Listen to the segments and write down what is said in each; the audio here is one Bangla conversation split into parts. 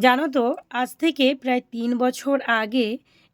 জানো তো, আজ থেকে প্রায় ৩ বছর আগে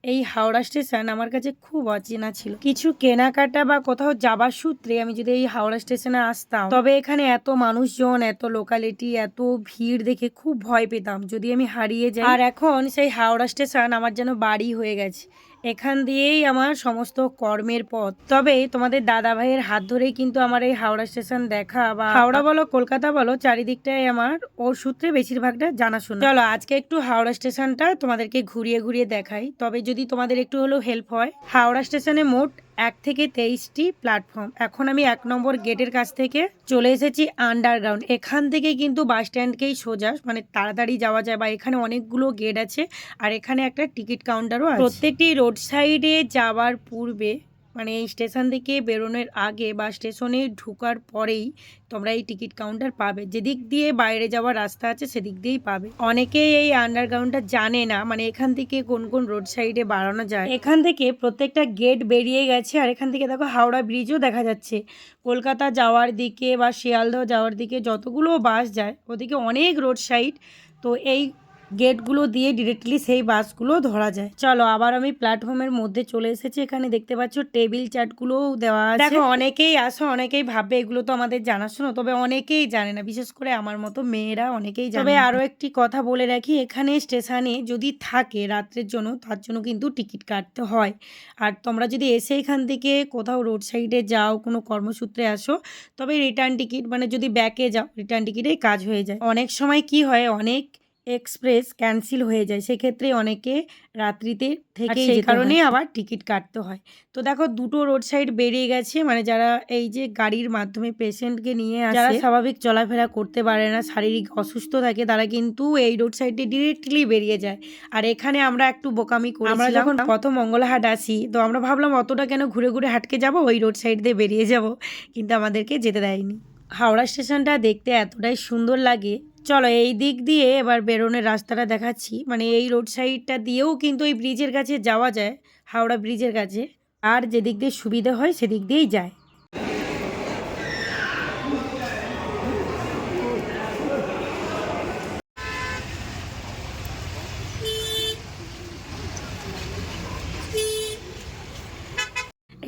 এই হাওড়া স্টেশন আমার কাছে খুব অচেনা ছিল। কিছু কেনাকাটা বা কোথাও যাবার সূত্রে আমি যদি এই হাওড়া স্টেশনে আসতাম, তবে এখানে এত মানুষজন, এত লোকালিটি, এত ভিড় দেখে খুব ভয় পেতাম যদি আমি হারিয়ে যাই। আর এখন সেই হাওড়া স্টেশন আমার যেন বাড়ি হয়ে গেছে। এখান দিয়েই আমার সমস্ত কর্মের পথ। তবে তোমাদের দাদা ভাইয়ের হাত ধরেই কিন্তু আমার এই হাওড়া স্টেশন দেখা, বা হাওড়া বলো কলকাতা বলো, চারিদিকটাই আমার ওর সূত্রে বেশিরভাগটা জানাশোনা। চলো আজকে একটু হাওড়া স্টেশনটা তোমাদেরকে ঘুরিয়ে ঘুরিয়ে দেখাই, তবে যদি তোমাদের একটু হলেও হেল্প হয়। হাওড়া স্টেশনে মোট 1 থেকে 23টি প্ল্যাটফর্ম। এখন আমি 1 নম্বর গেটের কাছ থেকে চলে এসেছি আন্ডারগ্রাউন্ড। এখান থেকে কিন্তু বাস স্ট্যান্ডকেই সোজা, মানে তাড়াতাড়ি যাওয়া যায়, বা এখানে অনেকগুলো গেট আছে। আর এখানে একটা টিকিট কাউন্টারও আছে। প্রত্যেকটি রোড সাইডে যাওয়ার পূর্বে, মানে এই স্টেশন থেকে বেরোনোর আগে বা স্টেশনে ঢোকার পরেই তোমরা এই টিকিট কাউন্টার পাবে। যেদিক দিয়ে বাইরে যাওয়ার রাস্তা আছে সেদিক দিয়েই পাবে। অনেকেই এই আন্ডারগ্রাউন্ডটা জানে না, মানে এখান থেকে কোন কোন রোড সাইডে বাড়ানো যায়। এখান থেকে প্রত্যেকটা গেট বেরিয়ে গেছে। আর এখান থেকে দেখো হাওড়া ব্রিজও দেখা যাচ্ছে। কলকাতা যাওয়ার দিকে বা শিয়ালদহ যাওয়ার দিকে যতগুলো বাস যায় ওদিকে অনেক রোড সাইড, তো এই গেটগুলো দিয়ে ডিরেক্টলি সেই বাসগুলো ধরা যায়। চলো আবার আমি প্ল্যাটফর্মের মধ্যে চলে এসেছি। এখানে দেখতে পাচ্ছ টেবিল চার্টগুলোও দেওয়া আছে। দেখো অনেকেই আসো, অনেকেই ভাবে এগুলো তো আমাদের জানাশোনা, তবে অনেকেই জানে না, বিশেষ করে আমার মতো মেয়েরা অনেকেই জানে। তবে আরো একটি কথা বলে রাখি, এখানে স্টেশনে যদি থাকে রাত্রের জন্য, তার জন্য কিন্তু টিকিট কাটতে হয়। আর তোমরা যদি এসে এখান থেকে কোথাও রোড সাইডে যাও, কোনো কর্মসূত্রে আসো, তবে রিটার্ন টিকিট, মানে যদি ব্যাকে যাও রিটার্ন টিকিটেই কাজ হয়ে যায়। অনেক সময় কি হয়, অনেক এক্সপ্রেস ক্যান্সেল হয়ে যায়, সেক্ষেত্রে অনেকে রাত্রিতে থেকেই সেই কারণেই আবার টিকিট কাটতে হয়। তো দেখো দুটো রোড সাইড বেরিয়ে গেছে, মানে যারা এই যে গাড়ির মাধ্যমে পেশেন্টকে নিয়ে আসে, যারা স্বাভাবিক চলাফেরা করতে পারে না, শারীরিক অসুস্থ থাকে, তারা কিন্তু এই রোড সাইডে ডিরেক্টলি বেরিয়ে যায়। আর এখানে আমরা একটু বোকামি করি, আমরা যখন প্রথম মঙ্গলাহাট আসি তো আমরা ভাবলাম অতটা কেন ঘুরে ঘুরে হাটকে যাব, ওই রোড সাইড দিয়ে বেরিয়ে যাব, কিন্তু আমাদেরকে যেতে দেয়নি। হাওড়া স্টেশনটা দেখতে এতটাই সুন্দর লাগে। চলো এই দিক দিয়ে এবার বেরোনোর রাস্তাটা দেখাচ্ছি। মানে এই রোড সাইডটা দিয়েও কিন্তু এই ব্রিজের কাছে যাওয়া যায়, হাওড়া ব্রিজের কাছে। আর যেদিক দিয়ে সুবিধা হয় সেদিক দিয়েই যায়।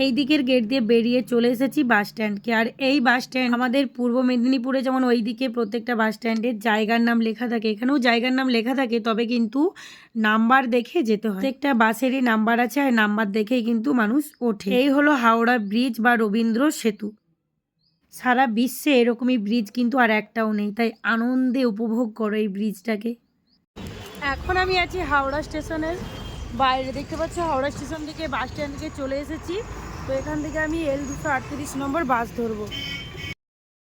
এই দিকের গেট দিয়ে বেরিয়ে চলে এসেছি বাস স্ট্যান্ডকে। আর এই বাস স্ট্যান্ড আমাদের পূর্ব মেদিনীপুরে যেমন ওই দিকে প্রত্যেকটা বাস স্ট্যান্ডের জায়গার নাম লেখা থাকে, এখানেও জায়গার নাম লেখা থাকে, তবে কিন্তু নাম্বার দেখে যেতে হয়। প্রত্যেকটা বাসেরই নাম্বার আছে, আর নাম্বার দেখেই কিন্তু মানুষ ওঠে। এই হলো হাওড়া ব্রিজ বা রবীন্দ্র সেতু। সারা বিশ্বে এরকমই ব্রিজ কিন্তু আর একটাও নেই, তাই আনন্দে উপভোগ করো এই ব্রিজটাকে। এখন আমি আছি হাওড়া স্টেশনের বাইরে। দেখতে পাচ্ছ হাওড়া স্টেশন থেকে বাস স্ট্যান্ড থেকে চলে এসেছি। তো এখান থেকে আমি L 238 নম্বর বাস ধরবো।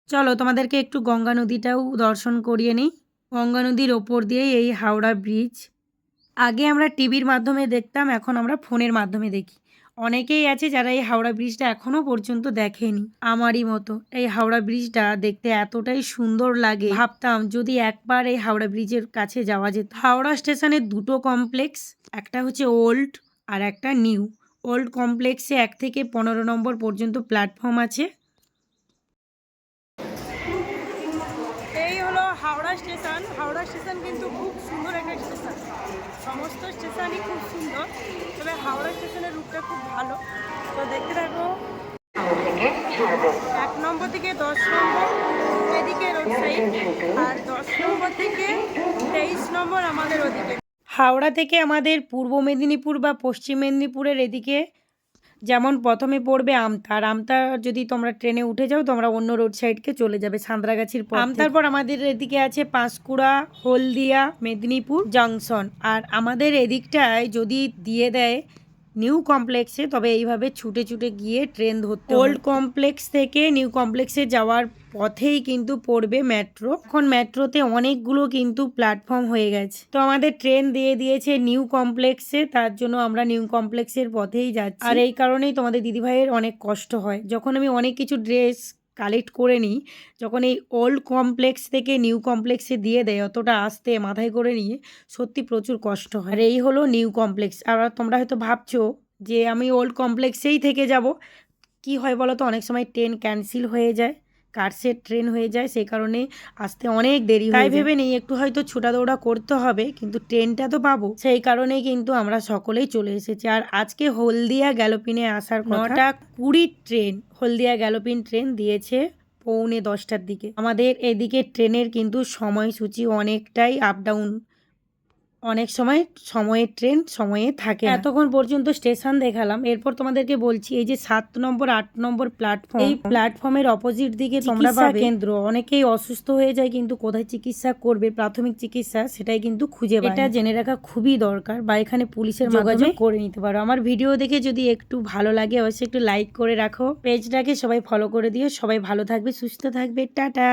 চলো তোমাদেরকে একটু গঙ্গা নদীটাও দর্শন করিয়ে নিই। গঙ্গা নদীর ওপর দিয়েই এই হাওড়া ব্রিজ। আগে আমরা টিভির মাধ্যমে দেখতাম, এখন আমরা ফোনের মাধ্যমে দেখি। অনেকেই আছে যারা এই হাওড়া ব্রিজটা এখনো পর্যন্ত দেখেনি, আমারই মতো। এই হাওড়া ব্রিজটা দেখতে এতটাই সুন্দর লাগে, ভাবতাম যদি একবার এই হাওড়া ব্রিজের কাছে যাওয়া যেত। হাওড়া স্টেশনের দুটো কমপ্লেক্স, একটা হচ্ছে ওল্ড আর একটা নিউ। ওল্ড কমপ্লেক্সে 1 থেকে 15 নম্বর পর্যন্ত প্ল্যাটফর্ম আছে। এই হলো হাওড়া স্টেশন। হাওড়া স্টেশন কিন্তু খুব সুন্দর একটা স্টেশন, সমস্ত স্টেশনই খুব সুন্দর, তবে হাওড়া স্টেশনের রুটটা খুব ভালো। তো দেখতে থাকো। 1 নম্বর থেকে 10 নম্বর এদিকে রোড সাইড, আর 10 নম্বর থেকে 23 নম্বর আমাদের ওদিকে। হাওড়া থেকে আমাদের পূর্ব মেদিনীপুর বা পশ্চিম মেদিনীপুরের এদিকে যেমন প্রথমে পড়বে আমতা। আর আমতা যদি তোমরা ট্রেনে উঠে যাও, তোমরা অন্য রোড সাইডকে চলে যাবে সাঁতরাগাছির পর। আমতার পর আমাদের এদিকে আছে পাঁশকুড়া, হলদিয়া, মেদিনীপুর জংশন। আর আমাদের এদিকটায় যদি দিয়ে দেয় নিউ কমপ্লেক্সে, তবে এইভাবে ছুটে ছুটে গিয়ে ট্রেন ধরতে। ওল্ড কমপ্লেক্স থেকে নিউ কমপ্লেক্সে যাওয়ার পথেই কিন্তু পড়বে মেট্রো। এখন মেট্রোতে অনেকগুলো কিন্তু প্ল্যাটফর্ম হয়ে গেছে, তো আমাদের ট্রেন দিয়ে দিয়েছে নিউ কমপ্লেক্সে, তার জন্য আমরা নিউ কমপ্লেক্সের পথেই যাচ্ছি। আর এই কারণেই তোমাদের দিদিভাইয়ের অনেক কষ্ট হয়, যখন আমি অনেক কিছু ড্রেস কালেক্ট করে নিই, যখন এই ওল্ড কমপ্লেক্স থেকে নিউ কমপ্লেক্সে দিয়ে দেয়, অতটা আসতে মাথায় করে নিয়ে সত্যি প্রচুর কষ্ট হয়। আর এই হলো নিউ কমপ্লেক্স। আর তোমরা হয়তো ভাবছো যে আমি ওল্ড কমপ্লেক্সেই থেকে যাব। কি হয় বলো তো, অনেক সময় ট্রেন ক্যান্সেল হয়ে যায়, কার্সের ট্রেন হয়ে যায়, সেই কারণে আসতে অনেক দেরি হয়। তাই ভেবে নেই একটু হয়তো ছোটা দৌড়া করতে হবে, কিন্তু ট্রেনটা তো পাবো, সেই কারণেই কিন্তু আমরা সকলেই চলে এসেছি। আর আজকে হলদিয়া গ্যালোপিনে আসার 9:20 ট্রেন, হলদিয়া গ্যালোপিন ট্রেন দিয়েছে 9:45টার দিকে। আমাদের এদিকে ট্রেনের কিন্তু সময়সূচি অনেকটাই আপ ডাউন, অনেক সময় সময়ের ট্রেন সময়ে থাকে। এতক্ষণ পর্যন্ত স্টেশন দেখালাম, এরপর তোমাদেরকে বলছি এই যে 7 নম্বর 8 নম্বর প্ল্যাটফর্ম, এই প্ল্যাটফর্মের অপোজিট দিকে তোমরা পাবে কেন্দ্র। অনেকেই অসুস্থ হয়ে যায় কিন্তু কোথায় চিকিৎসা করবে, প্রাথমিক চিকিৎসা সেটাই কিন্তু খুঁজে পায়। এটা জেনে রাখা খুবই দরকার, বা এখানে পুলিশের মাধ্যমে করে নিতে পারো। আমার ভিডিও দেখে যদি একটু ভালো লাগে অবশ্যই একটু লাইক করে রাখো, পেজটাকে সবাই ফলো করে দিও। সবাই ভালো থাকবে, সুস্থ থাকবে, টাটা।